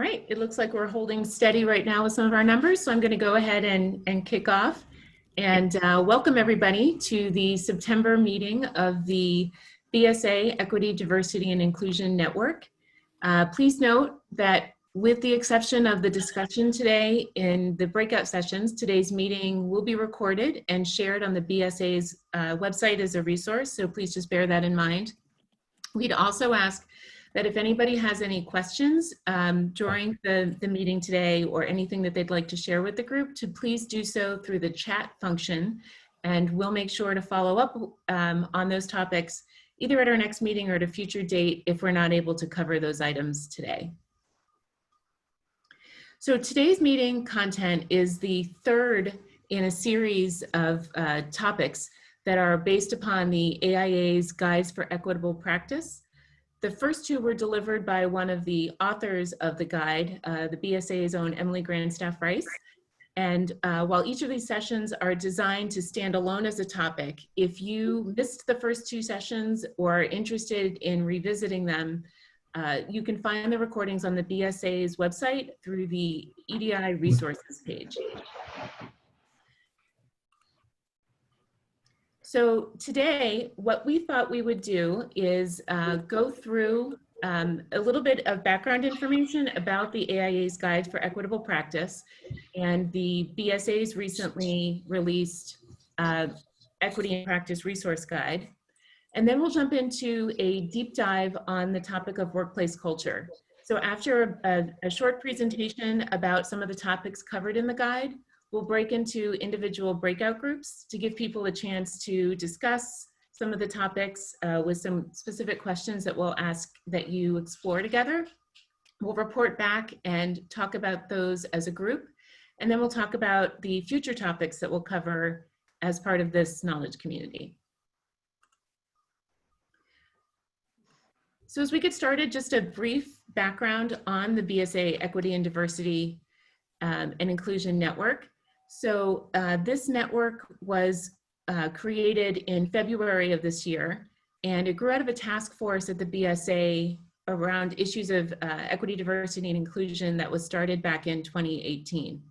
right, it looks like we're holding steady right now with some of our numbers, so I'm going to go ahead and kick off. And welcome everybody to the September meeting of the BSA Equity, Diversity, and Inclusion Network. Please note that with the exception of the discussion today in the breakout sessions, today's meeting will be recorded and shared on the BSA's website as a resource, so please just bear that in mind. We'd also ask that if anybody has any questions during the meeting today or anything that they'd like to share with the group, to please do so through the chat function, and we'll make sure to follow up on those topics either at our next meeting or at a future date if we're not able to cover those items today. So today's meeting content is the third in a series of topics that are based upon the AIA's Guides for Equitable Practice. The first two were delivered by one of the authors of the guide, the BSA's own Emily Grandstaff-Rice. And while each of these sessions are designed to stand alone as a topic, if you missed the first two sessions or are interested in revisiting them, you can find the recordings on the BSA's website through the EDI resources page. So today, what we thought we would do is go through a little bit of background information about the AIA's Guide for Equitable Practice and the BSA's recently released Equity and Practice Resource Guide. And then we'll jump into a deep dive on the topic of workplace culture. So after a short presentation about some of the topics covered in the guide, we'll break into individual breakout groups to give people a chance to discuss some of the topics with some specific questions that we'll ask that you explore together. We'll report back and talk about those as a group, and then we'll talk about the future topics that we'll cover as part of this knowledge community. So as we get started, just a brief background on the BSA Equity and Diversity and Inclusion Network. So this network was created in February of this year, and it grew out of a task force at the BSA around issues of equity, diversity, and inclusion that was started back in 2018.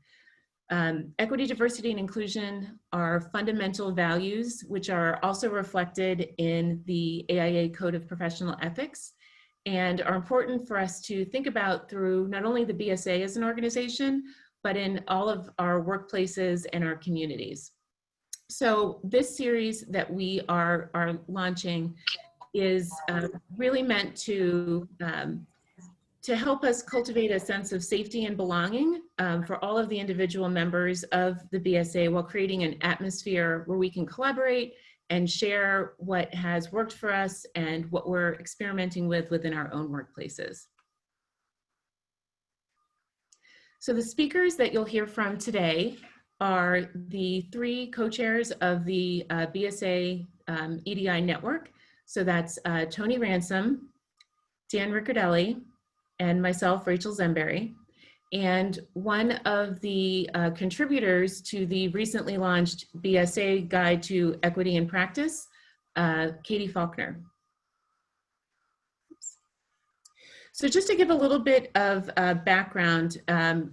Equity, diversity, and inclusion are fundamental values, which are also reflected in the AIA Code of Professional Ethics, and are important for us to think about through not only the BSA as an organization, but in all of our workplaces and our communities. So this series that we are launching is really meant to help us cultivate a sense of safety and belonging for all of the individual members of the BSA, while creating an atmosphere where we can collaborate and share what has worked for us and what we're experimenting with within our own workplaces. So the speakers that you'll hear from today are the three co-chairs of the BSA EDI network. So that's Tony Ransom, Dan Riccardelli, and myself, Rachel Zemberry. And one of the contributors to the recently launched BSA Guide to Equity and Practice, Katie Faulkner. So just to give a little bit of background,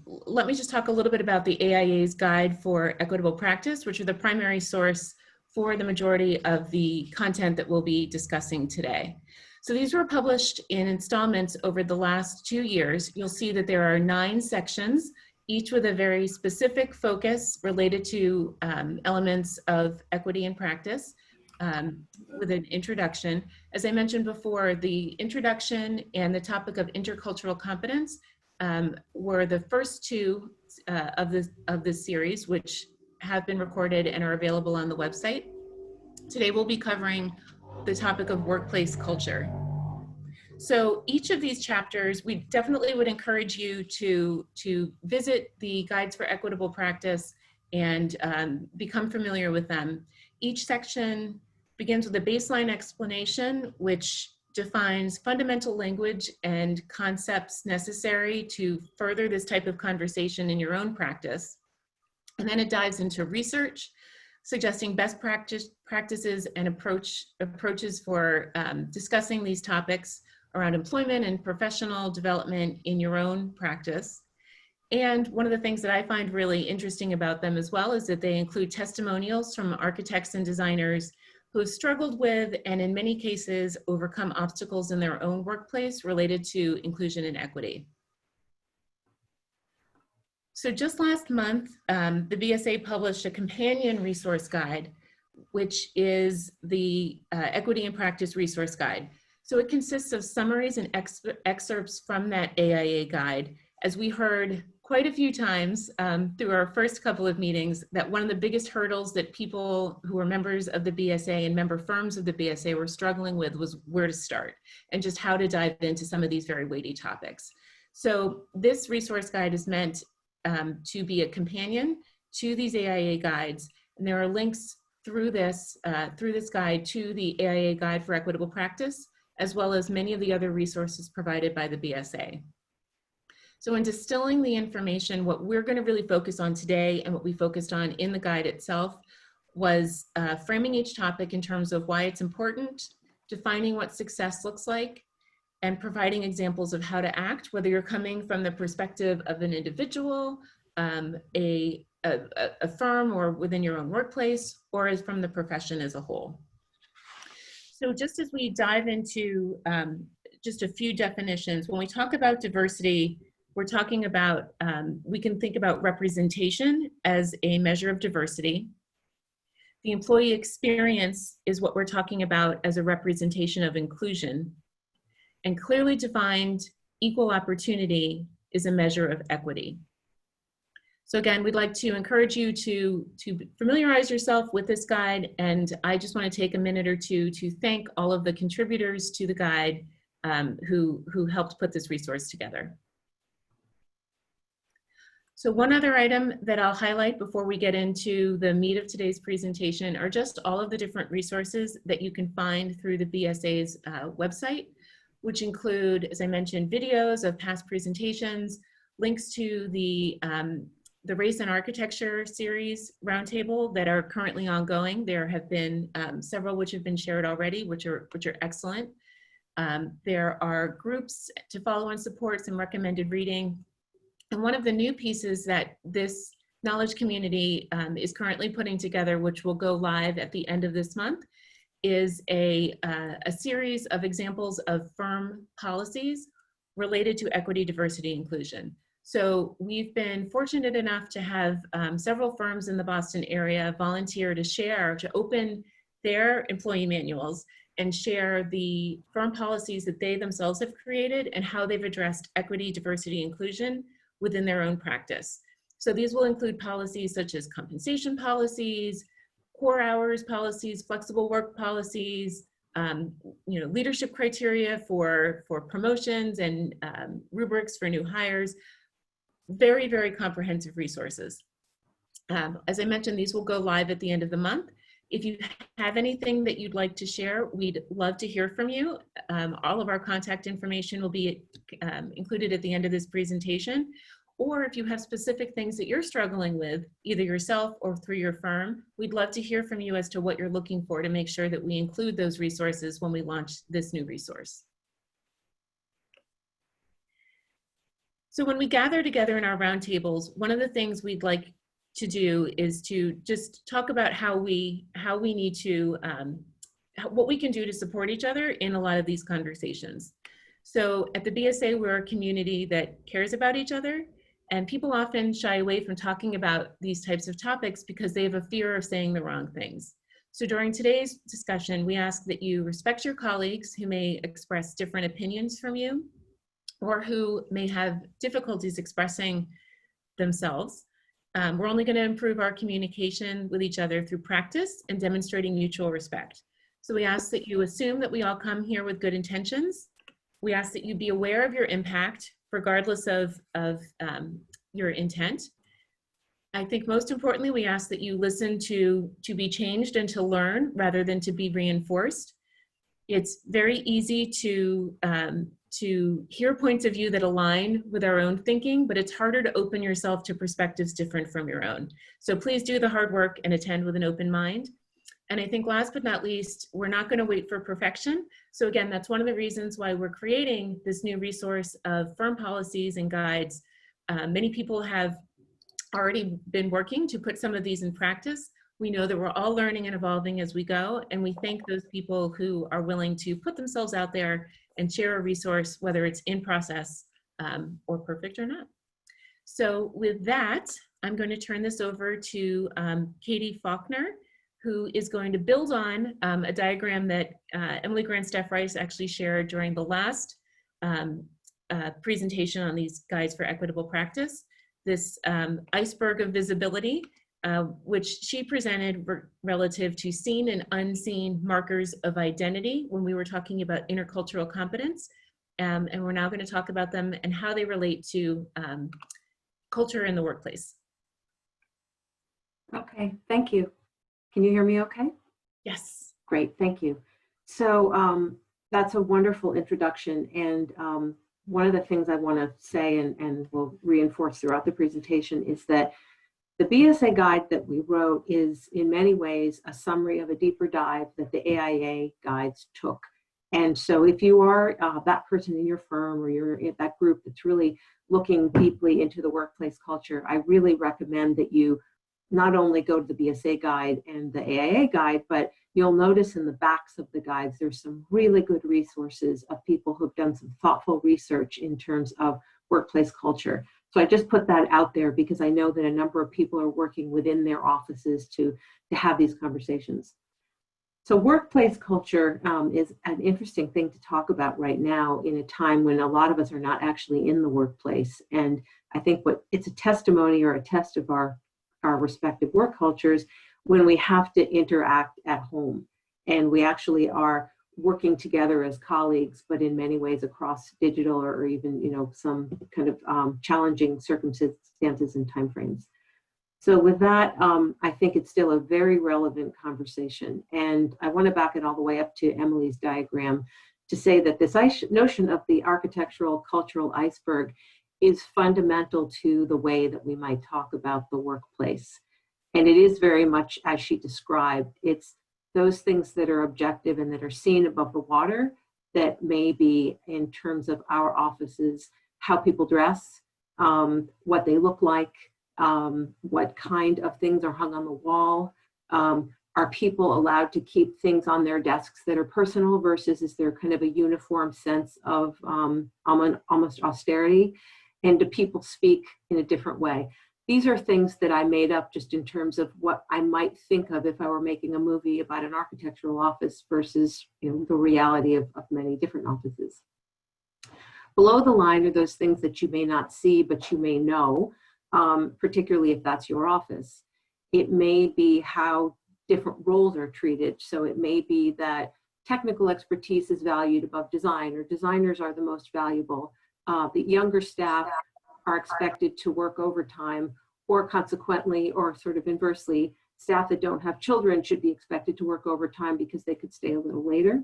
let me just talk a little bit about the AIA's Guide for Equitable Practice, which are the primary source for the majority of the content that we'll be discussing today. So these were published in installments over the last 2 years. You'll see that there are 9 sections, each with a very specific focus related to elements of equity and practice. With an introduction. As I mentioned before, the introduction and the topic of intercultural competence were the first 2 of this series, which have been recorded and are available on the website. Today we'll be covering the topic of workplace culture. So each of these chapters, we definitely would encourage you to visit the Guides for Equitable Practice and become familiar with them. Each section begins with a baseline explanation, which defines fundamental language and concepts necessary to further this type of conversation in your own practice. And then it dives into research, suggesting best practices and approaches for discussing these topics around employment and professional development in your own practice. And one of the things that I find really interesting about them as well is that they include testimonials from architects and designers who have struggled with, and in many cases, overcome obstacles in their own workplace related to inclusion and equity. So just last month, the BSA published a companion resource guide, which is the Equity in Practice Resource Guide. So it consists of summaries and excerpts from that AIA guide. As we heard quite a few times through our first couple of meetings, that one of the biggest hurdles that people who are members of the BSA and member firms of the BSA were struggling with was where to start and just how to dive into some of these very weighty topics. So this resource guide is meant to be a companion to these AIA guides, and there are links through this guide to the AIA Guide for Equitable Practice, as well as many of the other resources provided by the BSA. So in distilling the information, what we're going to really focus on today and what we focused on in the guide itself was framing each topic in terms of why it's important, defining what success looks like, and providing examples of how to act, whether you're coming from the perspective of an individual, a firm, or within your own workplace, or as from the profession as a whole. So just as we dive into just a few definitions, when we talk about diversity, we're talking about, we can think about representation as a measure of diversity. The employee experience is what we're talking about as a representation of inclusion. And clearly defined equal opportunity is a measure of equity. So again, we'd like to encourage you to familiarize yourself with this guide, and I just want to take a minute or two to thank all of the contributors to the guide who helped put this resource together. So one other item that I'll highlight before we get into the meat of today's presentation are just all of the different resources that you can find through the BSA's website, which include, as I mentioned, videos of past presentations, links to the Race and Architecture series roundtable that are currently ongoing. There have been several which have been shared already, which are excellent. There are groups to follow and support, some recommended reading. And one of the new pieces that this knowledge community is currently putting together, which will go live at the end of this month, is a series of examples of firm policies related to equity, diversity, inclusion. So we've been fortunate enough to have several firms in the Boston area volunteer to open their employee manuals and share the firm policies that they themselves have created and how they've addressed equity, diversity, inclusion within their own practice. So these will include policies such as compensation policies, core hours policies, flexible work policies, leadership criteria for promotions and rubrics for new hires. Very, very comprehensive resources. As I mentioned, these will go live at the end of the month. If you have anything that you'd like to share, we'd love to hear from you. All of our contact information will be included at the end of this presentation. Or if you have specific things that you're struggling with, either yourself or through your firm, we'd love to hear from you as to what you're looking for to make sure that we include those resources when we launch this new resource. So when we gather together in our roundtables, one of the things we'd like to do is to just talk about how we need to, what we can do to support each other in a lot of these conversations. So at the BSA, we're a community that cares about each other, and people often shy away from talking about these types of topics because they have a fear of saying the wrong things. So during today's discussion, we ask that you respect your colleagues who may express different opinions from you or who may have difficulties expressing themselves. We're only going to improve our communication with each other through practice and demonstrating mutual respect. So we ask that you assume that we all come here with good intentions. We ask that you be aware of your impact, regardless of your intent. I think most importantly, we ask that you listen to be changed and to learn rather than to be reinforced. It's very easy to hear points of view that align with our own thinking, but it's harder to open yourself to perspectives different from your own. So please do the hard work and attend with an open mind. And I think last but not least, we're not going to wait for perfection. So again, that's one of the reasons why we're creating this new resource of firm policies and guides. Many people have already been working to put some of these in practice. We know that we're all learning and evolving as we go, and we thank those people who are willing to put themselves out there and share a resource, whether it's in process or perfect or not. So with that, I'm going to turn this over to Katie Faulkner, who is going to build on a diagram that Emily Grandstaff-Rice actually shared during the last presentation on these guides for equitable practice. This iceberg of visibility, which she presented relative to seen and unseen markers of identity when we were talking about intercultural competence. And we're now going to talk about them and how they relate to culture in the workplace. Okay, thank you. Can you hear me okay? Yes. Great, thank you. So that's a wonderful introduction. And one of the things I want to say and will reinforce throughout the presentation is that the BSA guide that we wrote is in many ways a summary of a deeper dive that the AIA guides took. And so if you are that person in your firm or you're in that group that's really looking deeply into the workplace culture, I really recommend that you not only go to the BSA guide and the AIA guide, but you'll notice in the backs of the guides, there's some really good resources of people who've done some thoughtful research in terms of workplace culture. So I just put that out there because I know that a number of people are working within their offices to have these conversations. So workplace culture is an interesting thing to talk about right now in a time when a lot of us are not actually in the workplace. And I think it's a testimony or a test of our respective work cultures when we have to interact at home. And we actually are working together as colleagues, but in many ways across digital or even, some kind of challenging circumstances and timeframes. So with that, I think it's still a very relevant conversation. And I want to back it all the way up to Emily's diagram to say that this notion of the architectural cultural iceberg is fundamental to the way that we might talk about the workplace. And it is very much as she described, it's those things that are objective and that are seen above the water that may be in terms of our offices, how people dress, what they look like, what kind of things are hung on the wall. Are people allowed to keep things on their desks that are personal versus is there kind of a uniform sense of almost austerity? And do people speak in a different way? These are things that I made up just in terms of what I might think of if I were making a movie about an architectural office versus the reality of many different offices. Below the line are those things that you may not see, but you may know, particularly if that's your office. It may be how different roles are treated. So it may be that technical expertise is valued above design, or designers are the most valuable. The younger staff are expected to work overtime, or consequently, or sort of inversely, staff that don't have children should be expected to work overtime because they could stay a little later.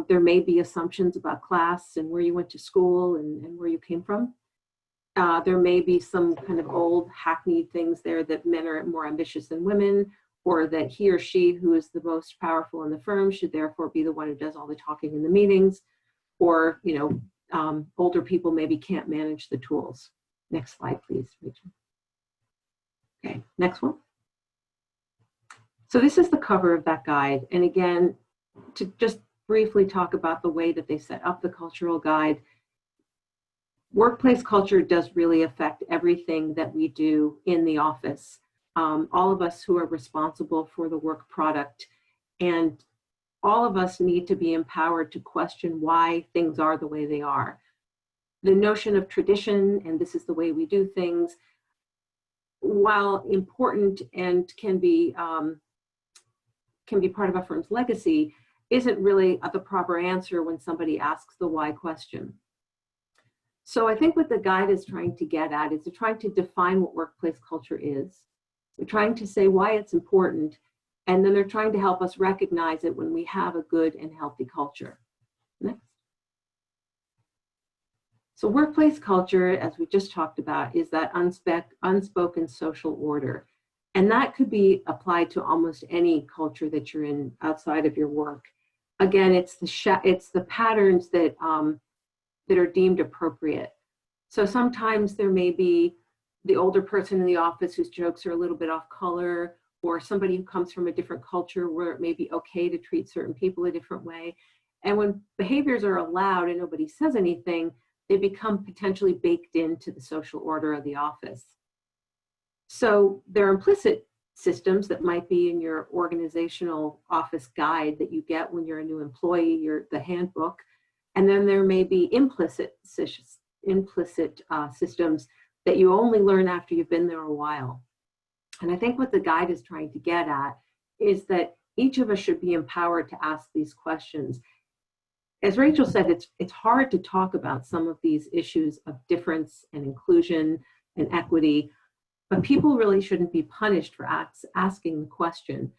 There may be assumptions about class and where you went to school and where you came from. There may be some kind of old hackneyed things there that men are more ambitious than women, or that he or she who is the most powerful in the firm should therefore be the one who does all the talking in the meetings, or older people maybe can't manage the tools. Next slide, please, Rachel. Okay, next one. So this is the cover of that guide. And again, to just briefly talk about the way that they set up the cultural guide, workplace culture does really affect everything that we do in the office. All of us who are responsible for the work product, and all of us need to be empowered to question why things are the way they are. The notion of tradition, and this is the way we do things, while important and can be part of a firm's legacy, isn't really the proper answer when somebody asks the why question. So I think what the guide is trying to get at is they're trying to define what workplace culture is. They're trying to say why it's important, and then they're trying to help us recognize it when we have a good and healthy culture. Next. So workplace culture, as we just talked about, is that unspoken social order. And that could be applied to almost any culture that you're in outside of your work. Again, it's the patterns that that are deemed appropriate. So sometimes there may be the older person in the office whose jokes are a little bit off color, or somebody who comes from a different culture where it may be okay to treat certain people a different way. And when behaviors are allowed and nobody says anything, they become potentially baked into the social order of the office. So there are implicit systems that might be in your organizational office guide that you get when you're a new employee, the handbook. And then there may be implicit systems that you only learn after you've been there a while. And I think what the guide is trying to get at is that each of us should be empowered to ask these questions. As Rachel said, it's hard to talk about some of these issues of difference and inclusion and equity, but people really shouldn't be punished for asking the question.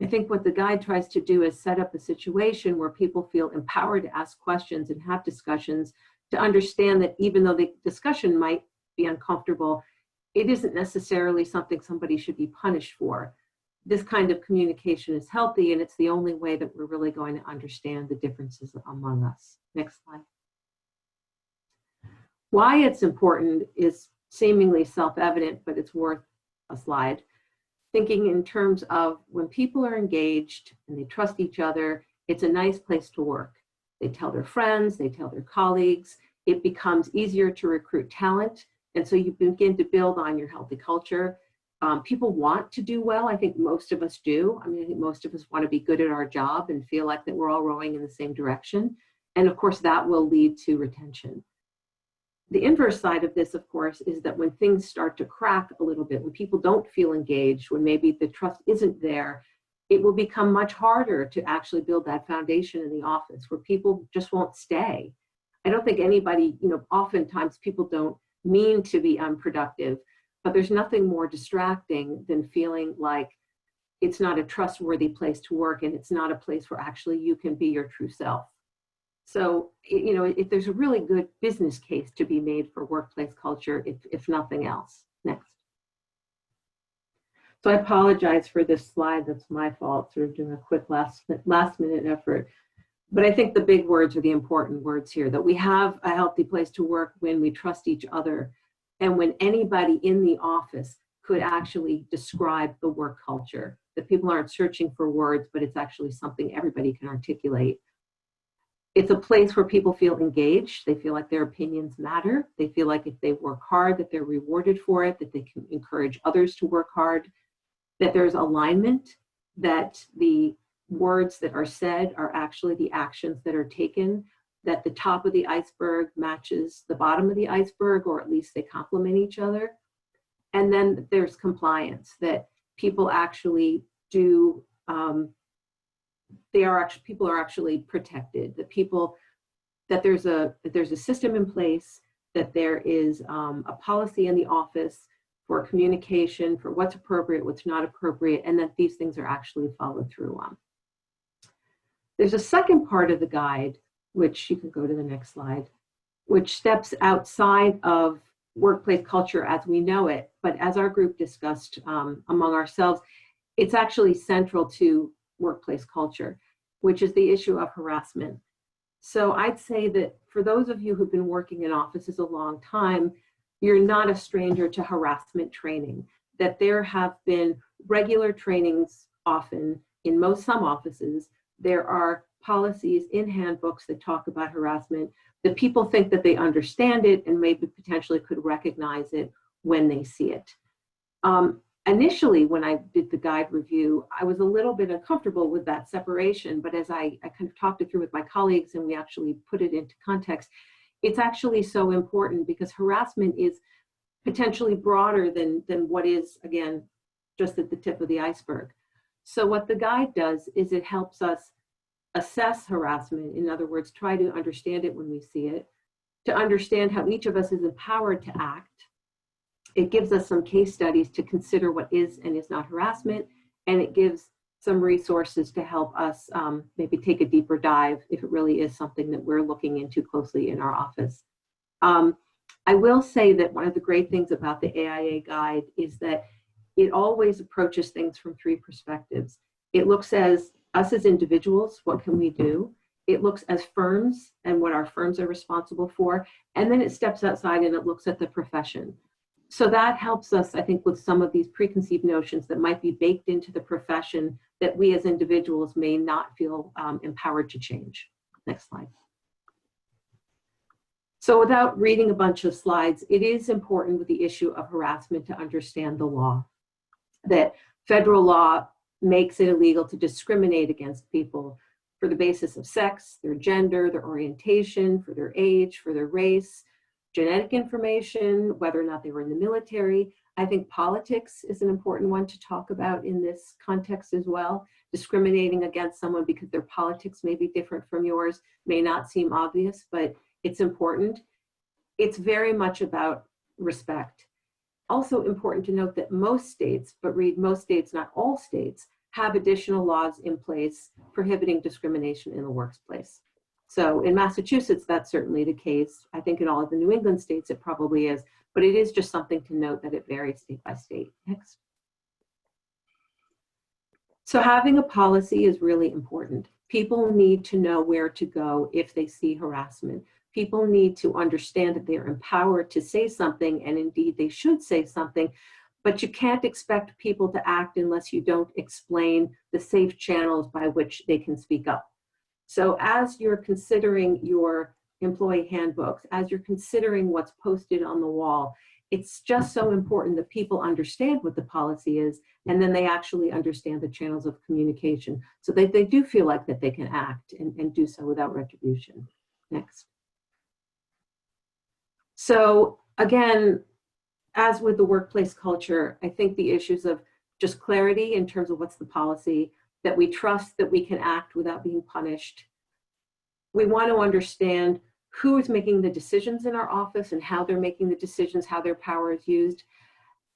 I think what the guide tries to do is set up a situation where people feel empowered to ask questions and have discussions, to understand that even though the discussion might be uncomfortable, it isn't necessarily something somebody should be punished for. This kind of communication is healthy, and it's the only way that we're really going to understand the differences among us. Next slide. Why it's important is seemingly self-evident, but it's worth a slide. Thinking in terms of when people are engaged and they trust each other, it's a nice place to work. They tell their friends, they tell their colleagues. It becomes easier to recruit talent, and so you begin to build on your healthy culture. People want to do well. I think most of us do. I mean, I think most of us want to be good at our job and feel like that we're all rowing in the same direction. And of course, that will lead to retention. The inverse side of this, of course, is that when things start to crack a little bit, when people don't feel engaged, when maybe the trust isn't there, it will become much harder to actually build that foundation in the office where people just won't stay. I don't think anybody, oftentimes people don't mean to be unproductive, but there's nothing more distracting than feeling like it's not a trustworthy place to work and it's not a place where actually you can be your true self. So, if there's a really good business case to be made for workplace culture, if nothing else. Next. So I apologize for this slide. That's my fault, sort of doing a quick last minute effort. But I think the big words are the important words here, that we have a healthy place to work when we trust each other and when anybody in the office could actually describe the work culture, that people aren't searching for words, but it's actually something everybody can articulate. It's a place where people feel engaged. They feel like their opinions matter. They feel like if they work hard, that they're rewarded for it, that they can encourage others to work hard, that there's alignment, that the words that are said are actually the actions that are taken, that the top of the iceberg matches the bottom of the iceberg, or at least they complement each other. And then there's compliance, that people actually do, people are actually protected, that there's a system in place, that there is a policy in the office for communication, for what's appropriate, what's not appropriate, and that these things are actually followed through on. There's a second part of the guide, which you can go to the next slide, which steps outside of workplace culture as we know it, but as our group discussed among ourselves, it's actually central to workplace culture, which is the issue of harassment. So I'd say that for those of you who've been working in offices a long time, you're not a stranger to harassment training, that there have been regular trainings often in some offices. There are policies in handbooks that talk about harassment, that people think that they understand it and maybe potentially could recognize it when they see it. Initially, when I did the guide review, I was a little bit uncomfortable with that separation, but as I kind of talked it through with my colleagues and we actually put it into context, it's actually so important because harassment is potentially broader than what is, again, just at the tip of the iceberg. So what the guide does is it helps us assess harassment. In other words, try to understand it when we see it, to understand how each of us is empowered to act. It gives us some case studies to consider what is and is not harassment, and it gives some resources to help us maybe take a deeper dive if it really is something that we're looking into closely in our office. I will say that one of the great things about the AIA guide is that it always approaches things from three perspectives. It looks as us as individuals, what can we do? It looks as firms and what our firms are responsible for. And then it steps outside and it looks at the profession. So that helps us, I think, with some of these preconceived notions that might be baked into the profession that we as individuals may not feel empowered to change. Next slide. So without reading a bunch of slides, it is important with the issue of harassment to understand the law. That federal law makes it illegal to discriminate against people for the basis of sex, their gender, their orientation, for their age, for their race, genetic information, whether or not they were in the military. I think politics is an important one to talk about in this context as well. Discriminating against someone because their politics may be different from yours may not seem obvious, but it's important. It's very much about respect. Also important to note that most states, but read most states, not all states, have additional laws in place prohibiting discrimination in the workplace. So in Massachusetts, that's certainly the case. I think in all of the New England states, it probably is, but it is just something to note that it varies state by state. Next. So having a policy is really important. People need to know where to go if they see harassment. People need to understand that they are empowered to say something, and indeed they should say something, but you can't expect people to act unless you don't explain the safe channels by which they can speak up. So as you're considering your employee handbooks, as you're considering what's posted on the wall, it's just so important that people understand what the policy is, and then they actually understand the channels of communication so that they do feel like that they can act and do so without retribution. Next. So again, as with the workplace culture, I think the issues of just clarity in terms of what's the policy, that we trust that we can act without being punished. We want to understand who is making the decisions in our office and how they're making the decisions, how their power is used.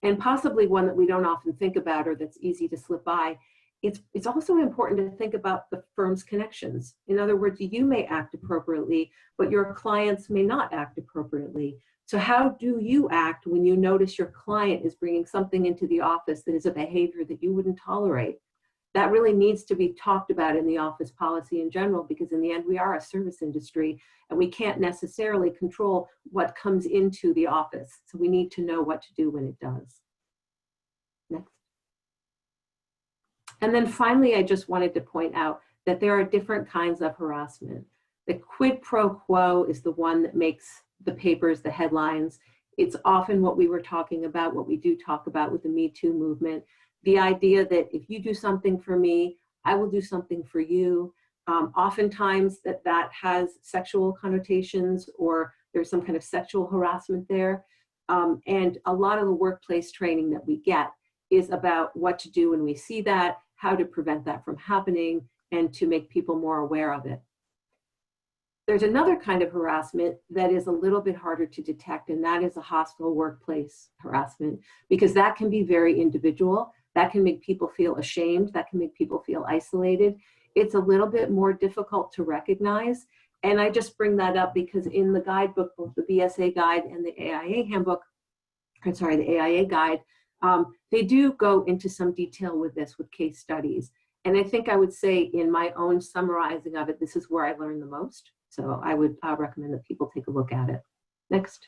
And possibly one that we don't often think about or that's easy to slip by, it's also important to think about the firm's connections. In other words, you may act appropriately, but your clients may not act appropriately. So how do you act when you notice your client is bringing something into the office that is a behavior that you wouldn't tolerate? That really needs to be talked about in the office policy in general, because in the end, we are a service industry and we can't necessarily control what comes into the office. So we need to know what to do when it does. Next. And then finally, I just wanted to point out that there are different kinds of harassment. The quid pro quo is the one that makes the papers, the headlines. It's often what we were talking about, what we do talk about with the Me Too movement. The idea that if you do something for me, I will do something for you. Oftentimes that has sexual connotations, or there's some kind of sexual harassment there. And a lot of the workplace training that we get is about what to do when we see that, how to prevent that from happening, and to make people more aware of it. There's another kind of harassment that is a little bit harder to detect, and that is a hostile workplace harassment, because that can be very individual. That can make people feel ashamed. That can make people feel isolated. It's a little bit more difficult to recognize. And I just bring that up because in the guidebook, both the BSA guide and the AIA handbook, I'm sorry, the AIA guide, they do go into some detail with this, with case studies. And I think I would say in my own summarizing of it, this is where I learned the most. So I would recommend that people take a look at it. Next.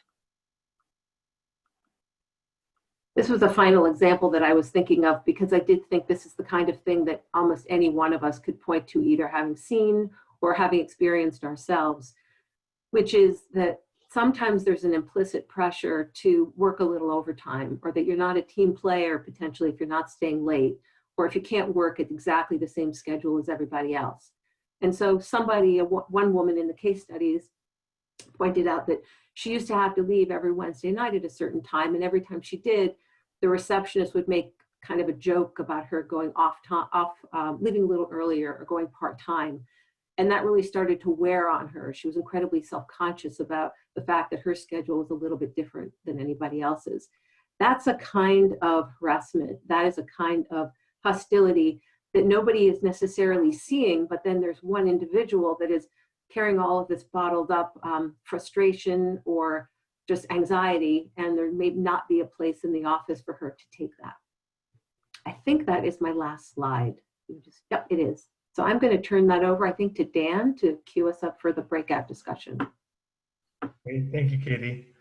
This was a final example that I was thinking of because I did think this is the kind of thing that almost any one of us could point to, either having seen or having experienced ourselves, which is that sometimes there's an implicit pressure to work a little overtime, or that you're not a team player, potentially, if you're not staying late, or if you can't work at exactly the same schedule as everybody else. And so one woman in the case studies pointed out that she used to have to leave every Wednesday night at a certain time, and every time she did, the receptionist would make kind of a joke about her going leaving a little earlier or going part-time. And that really started to wear on her. She was incredibly self-conscious about the fact that her schedule was a little bit different than anybody else's. That's a kind of harassment. That is a kind of hostility that nobody is necessarily seeing, but then there's one individual that is carrying all of this bottled up frustration or just anxiety, and there may not be a place in the office for her to take that. I think that is my last slide. Yep, it is. So I'm going to turn that over, I think, to Dan to cue us up for the breakout discussion. Great. Thank you, Katie.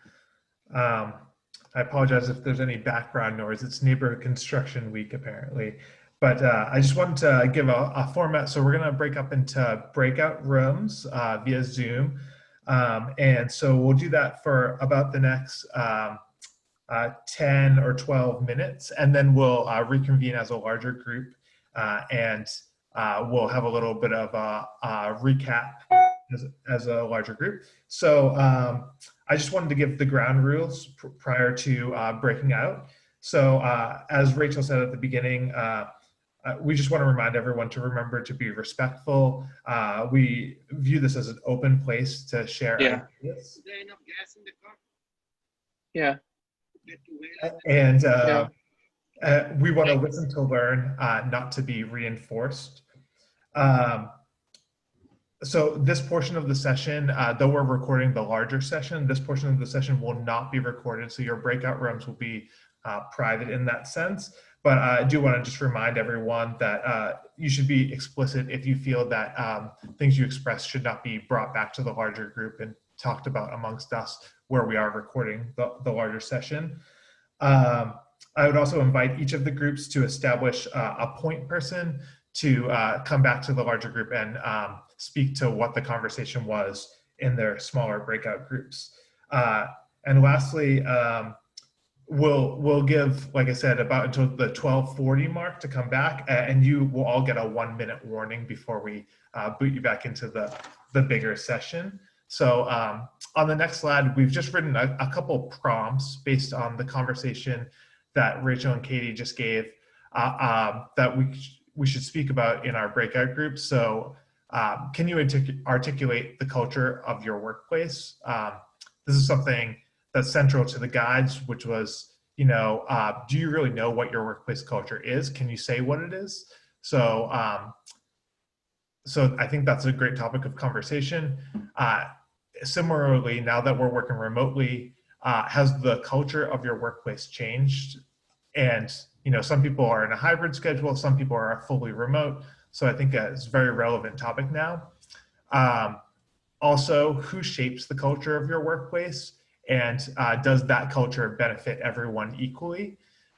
I apologize if there's any background noise. It's neighborhood construction week, apparently. But I just wanted to give a format. So we're going to break up into breakout rooms via Zoom. And so we'll do that for about the next 10 or 12 minutes. And then we'll reconvene as a larger group. And we'll have a little bit of a recap as a larger group. So I just wanted to give the ground rules prior to breaking out. So as Rachel said at the beginning, we just want to remind everyone to remember to be respectful. We view this as an open place to share ideas. Is there enough gas in the car? Yeah. And we want to listen to learn, not to be reinforced. So this portion of the session, though we're recording the larger session, this portion of the session will not be recorded. So your breakout rooms will be private in that sense. But I do want to just remind everyone that you should be explicit if you feel that things you express should not be brought back to the larger group and talked about amongst us where we are recording the larger session. I would also invite each of the groups to establish a point person to come back to the larger group and speak to what the conversation was in their smaller breakout groups. And lastly, we'll give, like I said, about until the 12:40 mark to come back, and you will all get a 1-minute warning before we boot you back into the bigger session. So on the next slide, we've just written a couple prompts based on the conversation that Rachel and Katie just gave that we should speak about in our breakout groups. So can you articulate the culture of your workplace? This is something that's central to the guides, which was, do you really know what your workplace culture is? Can you say what it is? So, so I think that's a great topic of conversation. Similarly, now that we're working remotely, has the culture of your workplace changed? And, some people are in a hybrid schedule, some people are fully remote. So I think it's a very relevant topic now. Also, who shapes the culture of your workplace? And does that culture benefit everyone equally?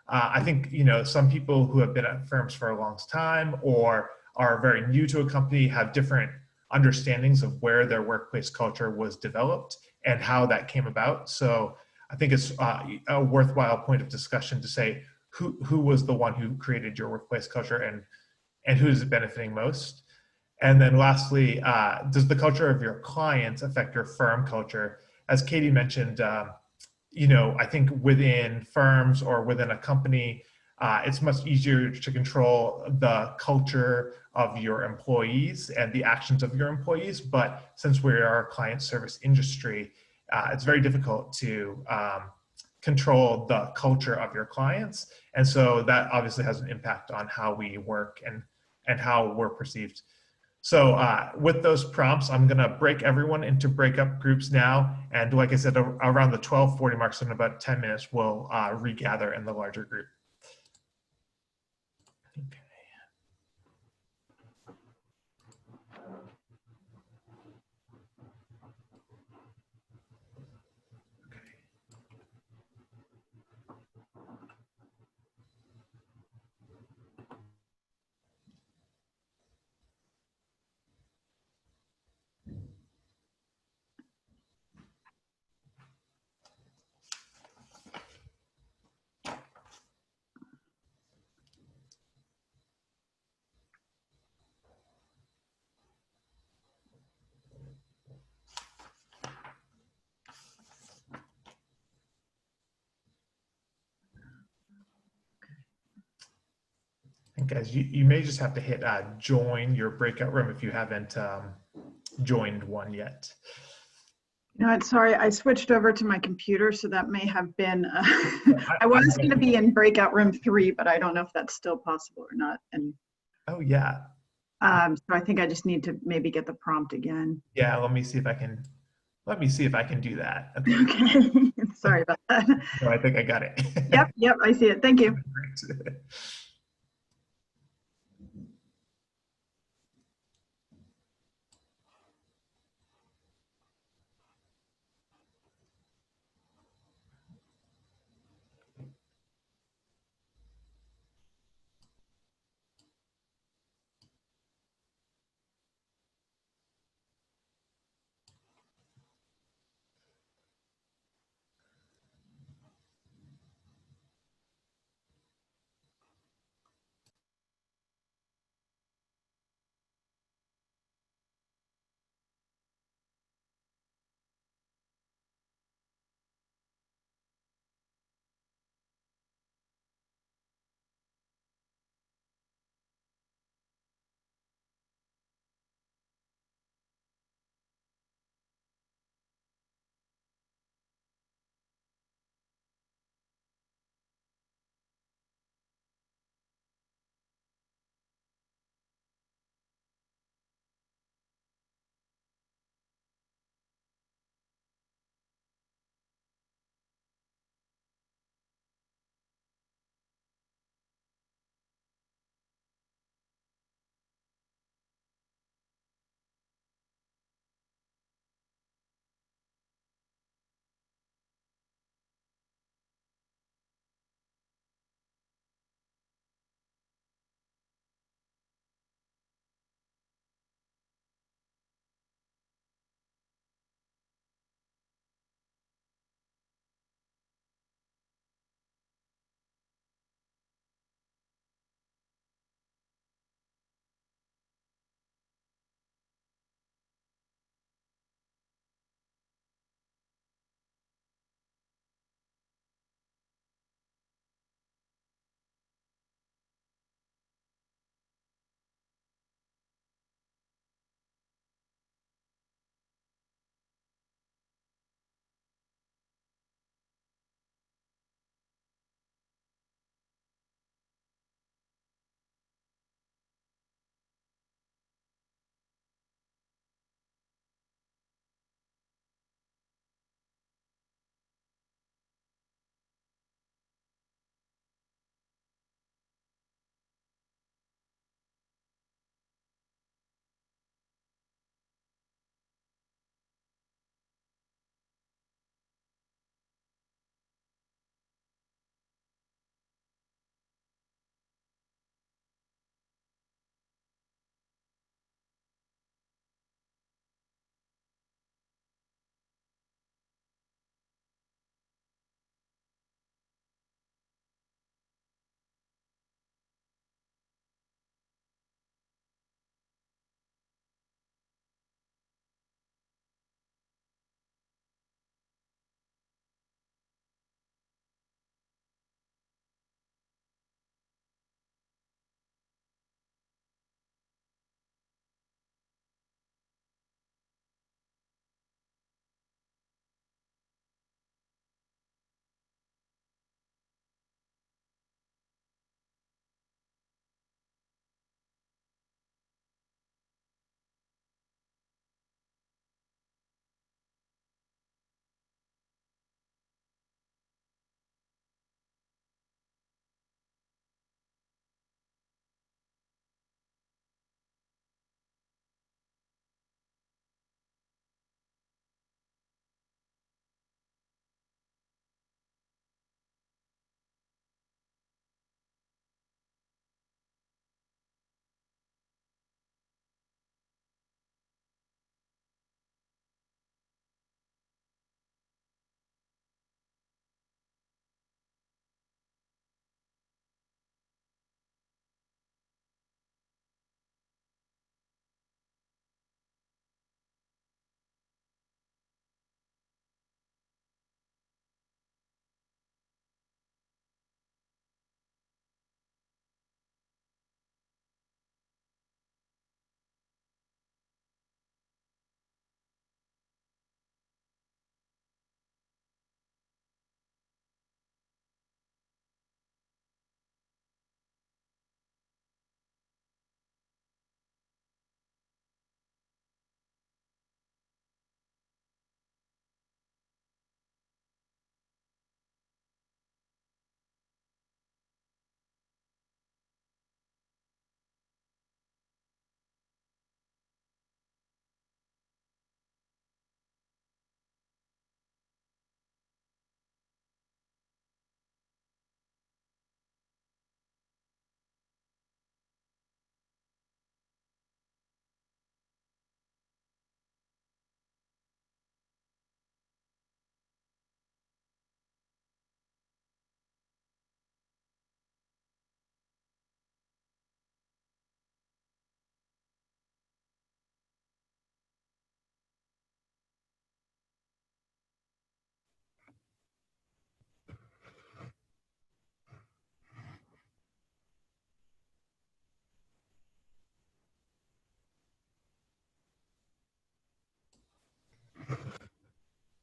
I think, some people who have been at firms for a long time or are very new to a company have different understandings of where their workplace culture was developed and how that came about. So I think it's a worthwhile point of discussion to say who was the one who created your workplace culture and who is it benefiting most? And then lastly, does the culture of your clients affect your firm culture? As Katie mentioned, I think within firms or within a company, it's much easier to control the culture of your employees and the actions of your employees. But since we are a client service industry, it's very difficult to control the culture of your clients. And so that obviously has an impact on how we work and how we're perceived. So with those prompts, I'm going to break everyone into breakup groups now. And like I said, around the 12:40 mark, so in about 10 minutes, we'll regather in the larger group. Okay. And guys, you may just have to hit join your breakout room if you haven't joined one yet. Sorry, I switched over to my computer, so that may have been, I was going to be in breakout room 3, but I don't know if that's still possible or not. And oh, yeah. So I think I just need to maybe get the prompt again. Yeah, let me see if I can do that. Okay. Okay. Sorry about that. No, I think I got it. Yep, I see it. Thank you.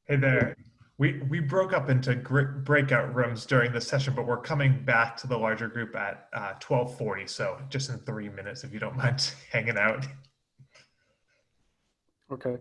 Hey there. We broke up into breakout rooms during the session, but we're coming back to the larger group at 12:40. So just in 3 minutes, if you don't mind hanging out. Okay.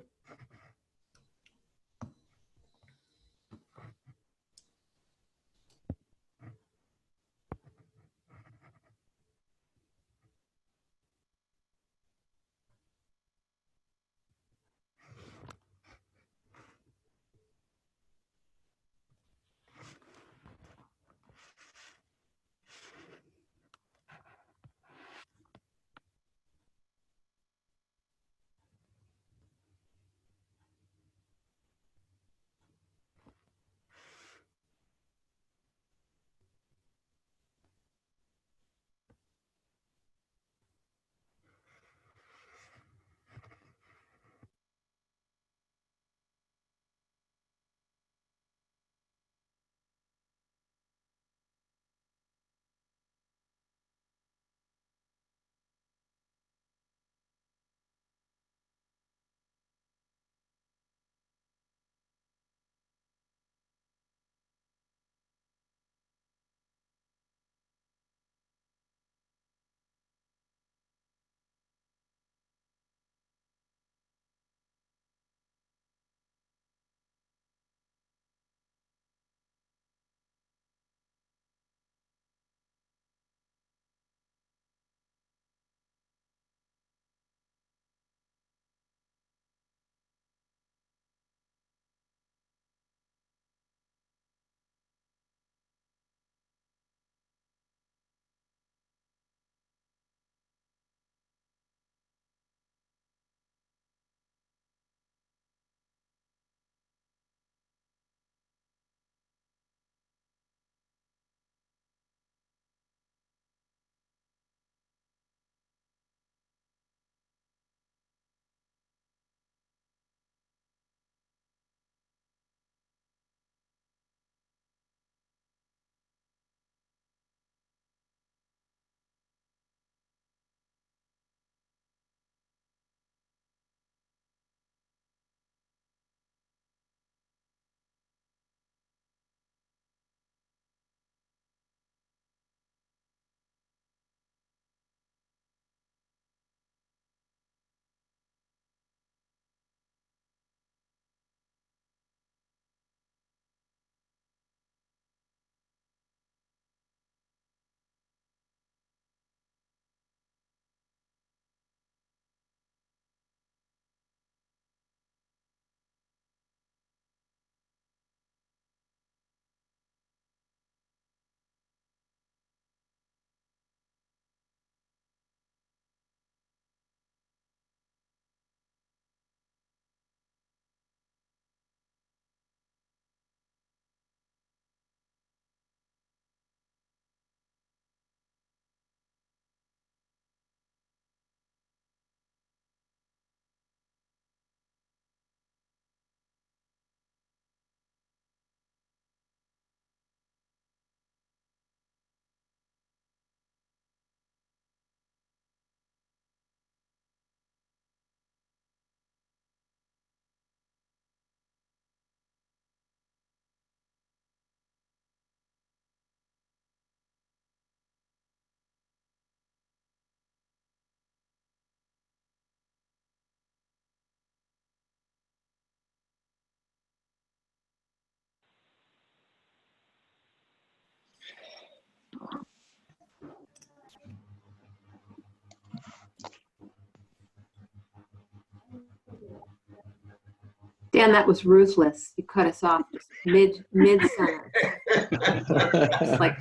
Dan, that was ruthless. You cut us off just mid sentence. It's like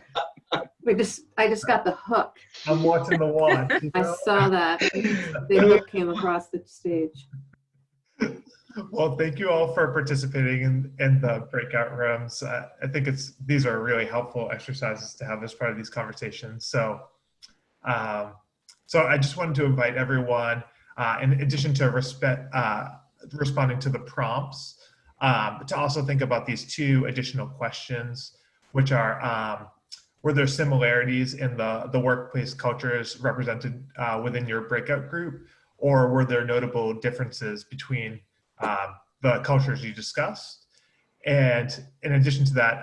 I just got the hook. I'm watching the watch. I saw that. The hook came across the stage. Well, thank you all for participating in the breakout rooms. I think these are really helpful exercises to have as part of these conversations. So I just wanted to invite everyone, in addition to responding to the prompts, to also think about these two additional questions, which are, were there similarities in the workplace cultures represented within your breakout group, or were there notable differences between the cultures you discussed? And in addition to that,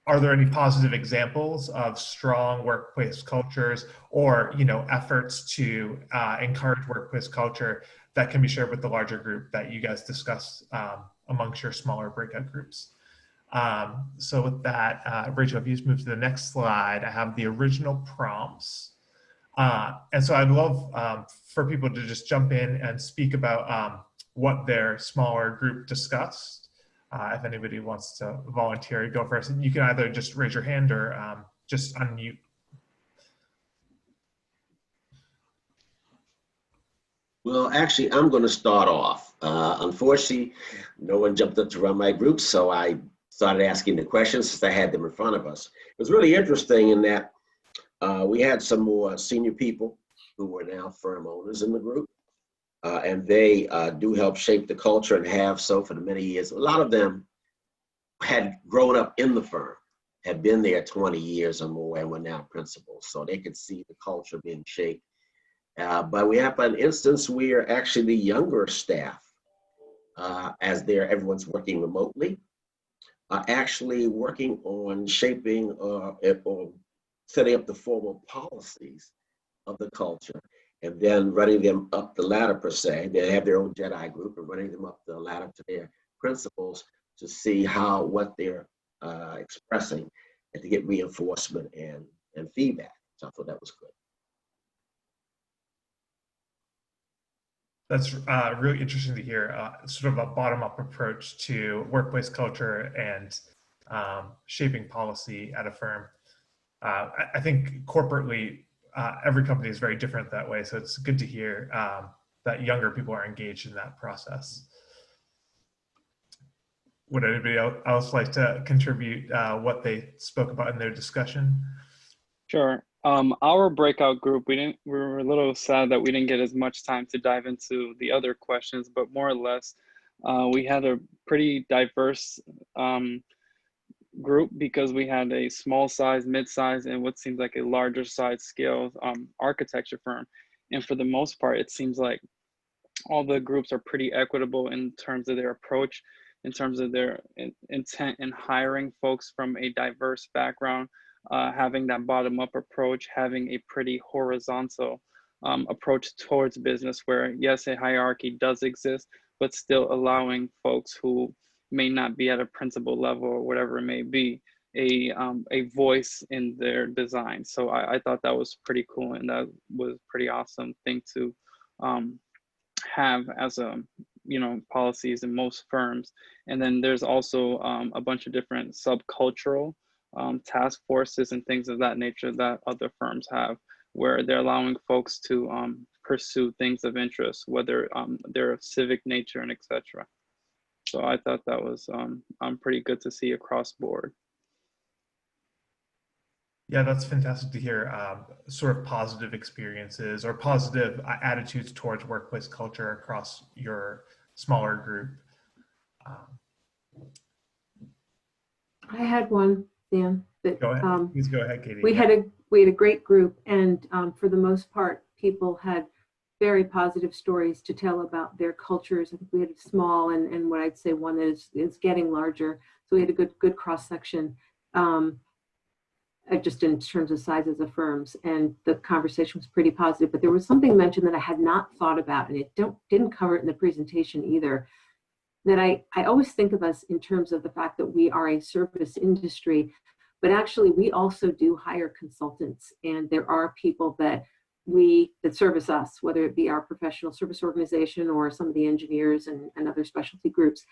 are there any positive examples of strong workplace cultures or, efforts to encourage workplace culture that can be shared with the larger group that you guys discuss amongst your smaller breakout groups? So with that, Rachel, if you just move to the next slide, I have the original prompts. And so I'd love for people to just jump in and speak about what their smaller group discussed. If anybody wants to volunteer, go first. And you can either just raise your hand or just unmute. Well, actually, I'm going to start off. Unfortunately, no one jumped up to run my group, so I started asking the questions since I had them in front of us. It was really interesting in that we had some more senior people who were now firm owners in the group. And they do help shape the culture and have so for the many years. A lot of them had grown up in the firm, had been there 20 years or more, and were now principals. So they could see the culture being shaped. But we have an instance where actually the younger staff, as everyone's working remotely, are actually working on shaping or setting up the formal policies of the culture, and then running them up the ladder per se. They have their own Jedi group and running them up the ladder to their principals to see what they're expressing and to get reinforcement and feedback. So I thought that was good. That's really interesting to hear, sort of a bottom-up approach to workplace culture and shaping policy at a firm. I think corporately, every company is very different that way. So it's good to hear that younger people are engaged in that process. Would anybody else like to contribute what they spoke about in their discussion? Sure. Our breakout group, we were a little sad that we didn't get as much time to dive into the other questions, but more or less, we had a pretty diverse group because we had a small size, mid-size, and what seems like a larger size scale architecture firm. And for the most part, it seems like all the groups are pretty equitable in terms of their approach, in terms of their intent in hiring folks from a diverse background, having that bottom-up approach, having a pretty horizontal approach towards business where, yes, a hierarchy does exist, but still allowing folks who may not be at a principal level or whatever it may be, a voice in their design. So I thought that was pretty cool, and that was pretty awesome thing to have as policies in most firms. And then there's also a bunch of different subcultural task forces and things of that nature that other firms have, where they're allowing folks to pursue things of interest, whether they're of civic nature and etc. So I thought that was pretty good to see across board. Yeah, that's fantastic to hear sort of positive experiences or positive attitudes towards workplace culture across your smaller group. I had one, Dan. That, go ahead. Please go ahead, Katie. We had a great group, and for the most part, people had very positive stories to tell about their cultures. I think we had a small and what I'd say one that is getting larger. So we had a good cross section, just in terms of sizes of firms, and the conversation was pretty positive. But there was something mentioned that I had not thought about, and it didn't cover it in the presentation either. That I always think of us in terms of the fact that we are a service industry, but actually we also do hire consultants, and there are people that service us, whether it be our professional service organization or some of the engineers and other specialty groups.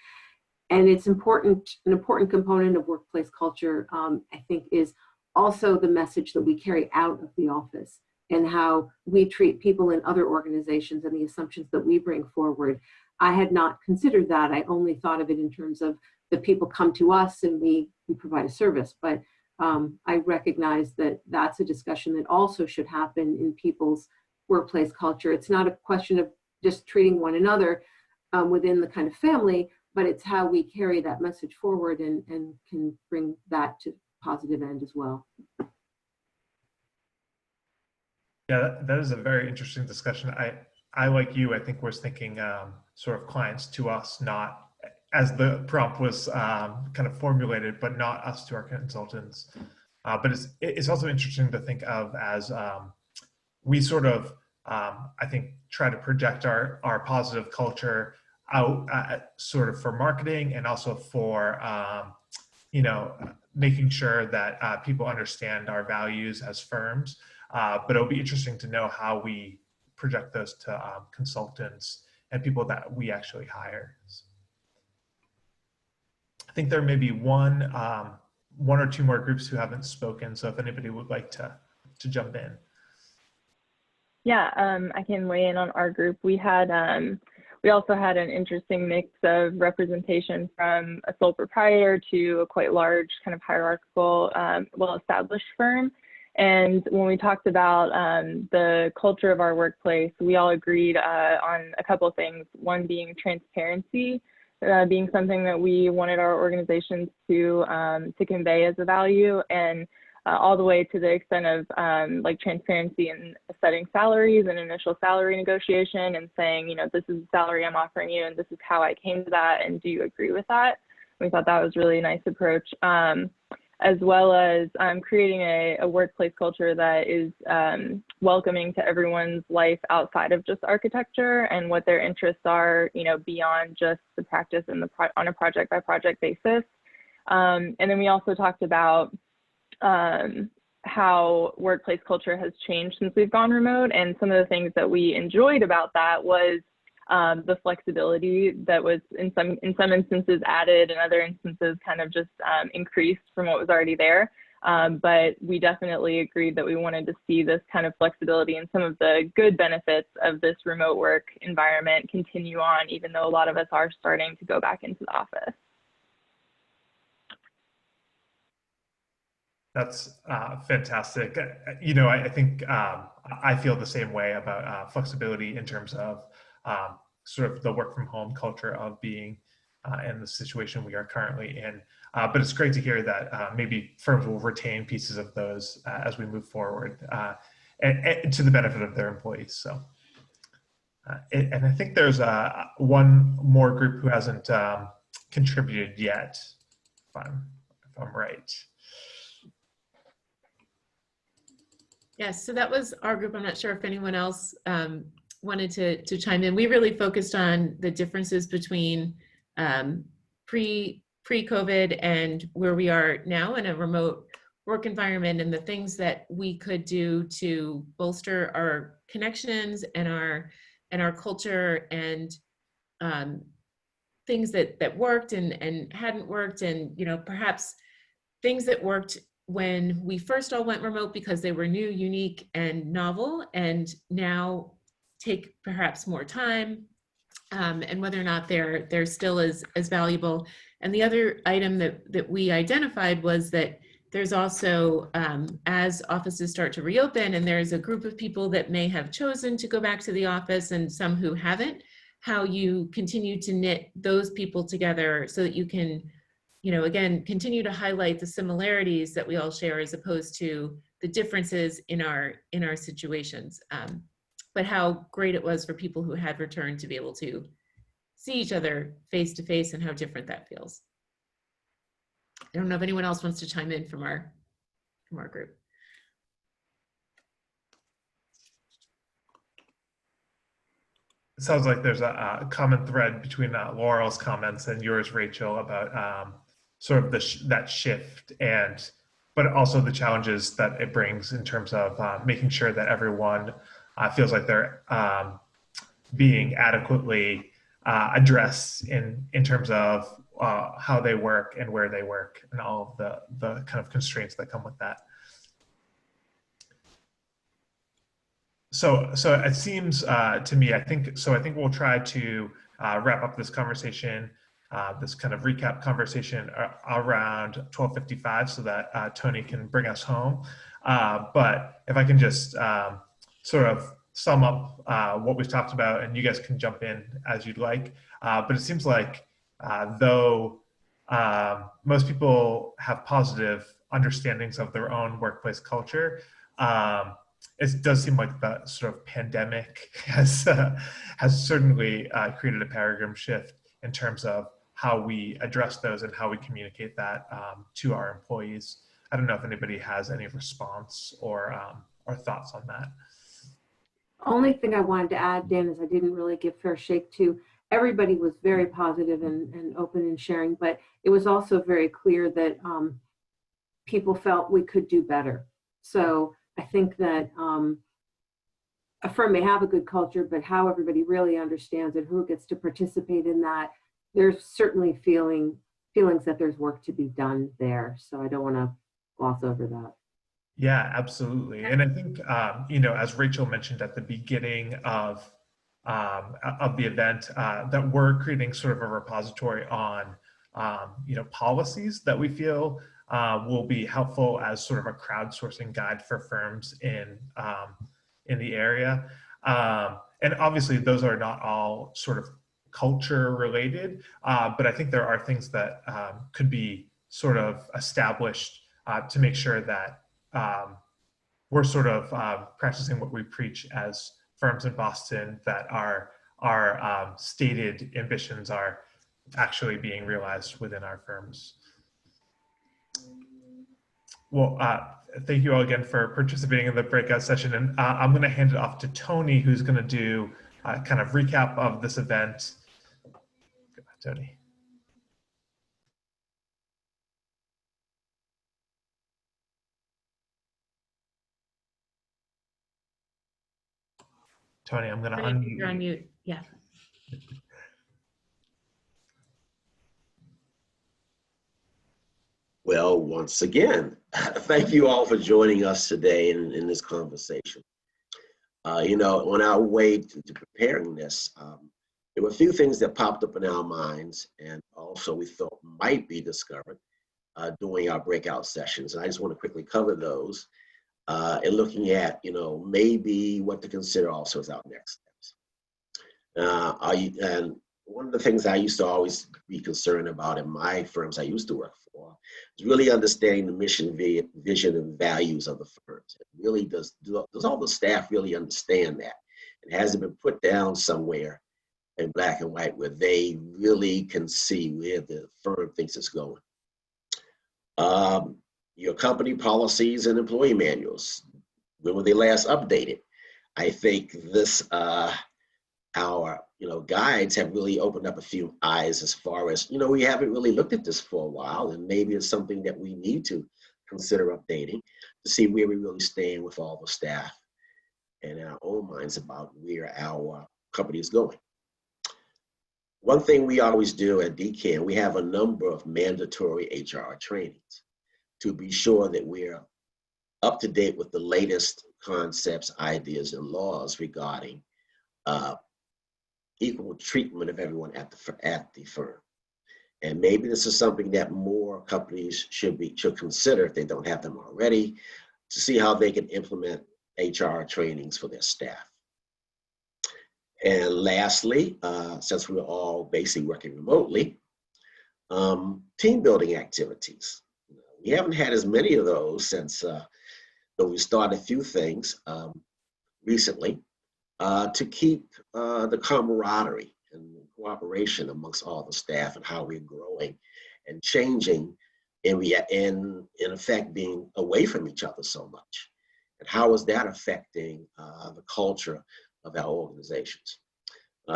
And it's an important component of workplace culture, I think, is also the message that we carry out of the office and how we treat people in other organizations and the assumptions that we bring forward. I had not considered that. I only thought of it in terms of the people come to us and we provide a service. But I recognize that that's a discussion that also should happen in people's workplace culture. It's not a question of just treating one another within the kind of family, but it's how we carry that message forward and can bring that to positive end as well. Yeah, that is a very interesting discussion. I like you, I think was thinking sort of clients to us, not as the prompt was kind of formulated, but not us to our consultants. But it's also interesting to think of as we sort of, I think, try to project our positive culture out sort of for marketing and also for, you know, making sure that people understand our values as firms. But it'll be interesting to know how we project those to consultants and people that we actually hire. I think there may be one or two more groups who haven't spoken. So if anybody would like to jump in. Yeah, I can weigh in on our group. We also had an interesting mix of representation from a sole proprietor to a quite large kind of hierarchical, well-established firm. And when we talked about the culture of our workplace, we all agreed on a couple of things. One being transparency, being something that we wanted our organizations to convey as a value, and all the way to the extent of like transparency in setting salaries and initial salary negotiation and saying, you know, this is the salary I'm offering you and this is how I came to that, and do you agree with that? We thought that was really a nice approach. As well as creating a workplace culture that is welcoming to everyone's life outside of just architecture and what their interests are, you know, beyond just the practice and on a project by project basis. And then we also talked about how workplace culture has changed since we've gone remote, and some of the things that we enjoyed about that was the flexibility that was in some instances added, and other instances kind of just increased from what was already there. But we definitely agreed that we wanted to see this kind of flexibility and some of the good benefits of this remote work environment continue on, even though a lot of us are starting to go back into the office. That's fantastic. You know, I think I feel the same way about flexibility in terms of sort of the work from home culture of being in the situation we are currently in. But it's great to hear that maybe firms will retain pieces of those as we move forward and to the benefit of their employees. So, and I think there's one more group who hasn't contributed yet, if I'm right. Yes, so that was our group. I'm not sure if anyone else wanted to chime in. We really focused on the differences between pre-COVID and where we are now in a remote work environment, and the things that we could do to bolster our connections and our culture, and things that worked and hadn't worked, and, you know, perhaps things that worked when we first all went remote because they were new, unique, and novel, and now take perhaps more time, and whether or not they're still as valuable. And the other item that we identified was that there's also, as offices start to reopen, and there's a group of people that may have chosen to go back to the office and some who haven't, how you continue to knit those people together so that you can, you know, again, continue to highlight the similarities that we all share as opposed to the differences in our situations. But how great it was for people who had returned to be able to see each other face to face, and how different that feels. I don't know if anyone else wants to chime in from our group. It sounds like there's a common thread between Laurel's comments and yours, Rachel, about sort of that shift, but also the challenges that it brings in terms of making sure that everyone feels like they're being adequately addressed in terms of how they work and where they work, and all of the kind of constraints that come with that. So it seems to me, I think we'll try to wrap up this conversation, this kind of recap conversation around 12:55, so that Tony can bring us home. But if I can just sort of sum up what we've talked about, and you guys can jump in as you'd like. But it seems like though most people have positive understandings of their own workplace culture, it does seem like the sort of pandemic has certainly created a paradigm shift in terms of how we address those and how we communicate that to our employees. I don't know if anybody has any response or thoughts on that. Only thing I wanted to add, Dan, is I didn't really give fair shake to. Everybody was very positive and open in sharing, but it was also very clear that people felt we could do better. So I think that a firm may have a good culture, but how everybody really understands it, who gets to participate in that, there's certainly feelings that there's work to be done there. So I don't want to gloss over that. Yeah, absolutely. And I think, you know, as Rachel mentioned at the beginning of the event, that we're creating sort of a repository on, you know, policies that we feel will be helpful as sort of a crowdsourcing guide for firms in the area. And obviously those are not all sort of culture related, but I think there are things that could be sort of established to make sure that we're sort of practicing what we preach as firms in Boston, that our stated ambitions are actually being realized within our firms. Well, thank you all again for participating in the breakout session. And I'm going to hand it off to Tony, who's going to do kind of recap of this event. Go ahead, Tony. Tony, I'm going to unmute you. You're on mute. Yeah. Well, once again, thank you all for joining us today in this conversation. You know, on our way to preparing this, there were a few things that popped up in our minds and also we thought might be discovered during our breakout sessions. And I just want to quickly cover those and looking at, you know, maybe what to consider also as our next steps. And one of the things I used to always be concerned about in my firms I used to work for is really understanding the mission, vision, and values of the firms. It really does all the staff really understand that? And has it been put down somewhere in black and white where they really can see where the firm thinks it's going? Your company policies and employee manuals, when were they last updated? I think this, our guides have really opened up a few eyes as far as, we haven't really looked at this for a while, and maybe it's something that we need to consider updating to see where we really stand with all the staff and in our own minds about where our company is going. One thing we always do at DCAN, we have a number of mandatory HR trainings to be sure that we're up to date with the latest concepts, ideas, and laws regarding equal treatment of everyone at the firm. And maybe this is something that more companies should consider if they don't have them already, to see how they can implement HR trainings for their staff. And lastly, since we're all basically working remotely, team building activities. We haven't had as many of those since, though we started a few things recently to keep the camaraderie and cooperation amongst all the staff and how we're growing and changing, and we in effect being away from each other so much. And how is that affecting the culture of our organizations?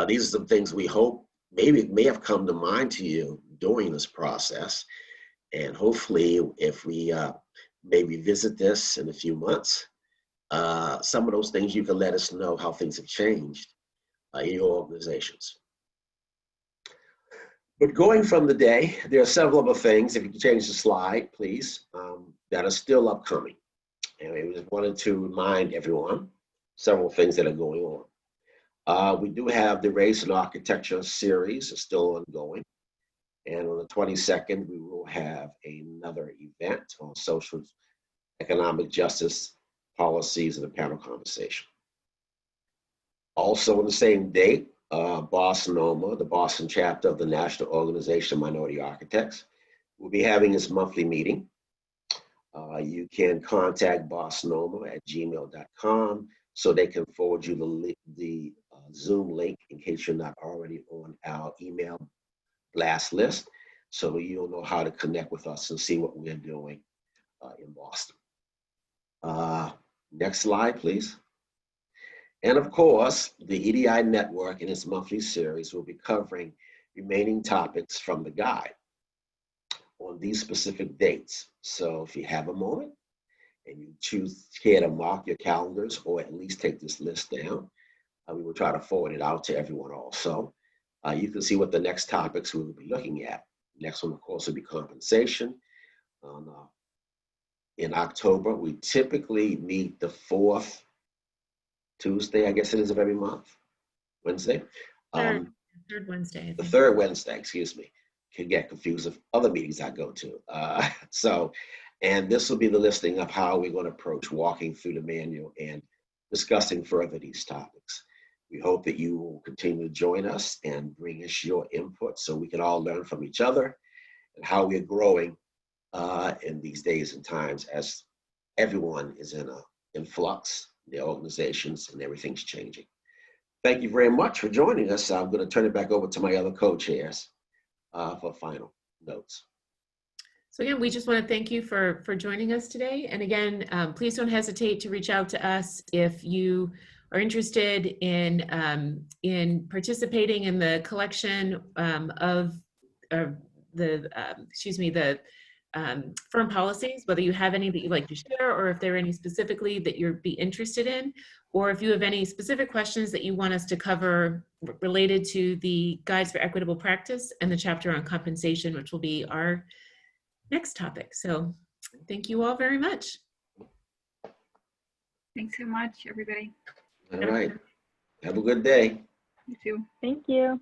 These are some things we hope maybe may have come to mind to you during this process. And hopefully, if we maybe visit this in a few months, some of those things you can let us know how things have changed in your organizations. But going from the day, there are several other things, if you can change the slide, please, that are still upcoming. And we just wanted to remind everyone several things that are going on. We do have the Race and Architecture series is still ongoing. And on the 22nd, we will have another event on social economic justice policies and a panel conversation. Also on the same date, BOSTONOMA, the Boston chapter of the National Organization of Minority Architects, will be having its monthly meeting. You can contact BOSTONOMA at gmail.com so they can forward you the Zoom link in case you're not already on our email blast list so you'll know how to connect with us and see what we're doing in Boston. Next slide, please. And of course, the EDI network in its monthly series will be covering remaining topics from the guide on these specific dates. So if you have a moment and you choose here to mark your calendars or at least take this list down, we will try to forward it out to everyone also. You can see what the next topics we will be looking at. Next one, of course, will be compensation. In October, we typically meet the 4th Tuesday, I guess it is, of every month. Wednesday. Third Wednesday. I The think. third Wednesday, excuse me. Can get confused with other meetings I go to. And this will be the listing of how we're going to approach walking through the manual and discussing further these topics. We hope that you will continue to join us and bring us your input so we can all learn from each other and how we're growing in these days and times as everyone is in flux, their organizations, and everything's changing. Thank you very much for joining us. I'm going to turn it back over to my other co-chairs for final notes. So again, we just want to thank you for joining us today. And again, please don't hesitate to reach out to us if you are interested in participating in the collection of the firm policies, whether you have any that you'd like to share, or if there are any specifically that you'd be interested in, or if you have any specific questions that you want us to cover related to the guides for equitable practice and the chapter on compensation, which will be our next topic. So thank you all very much. Thanks so much, everybody. All right. Have a good day. You too. Thank you.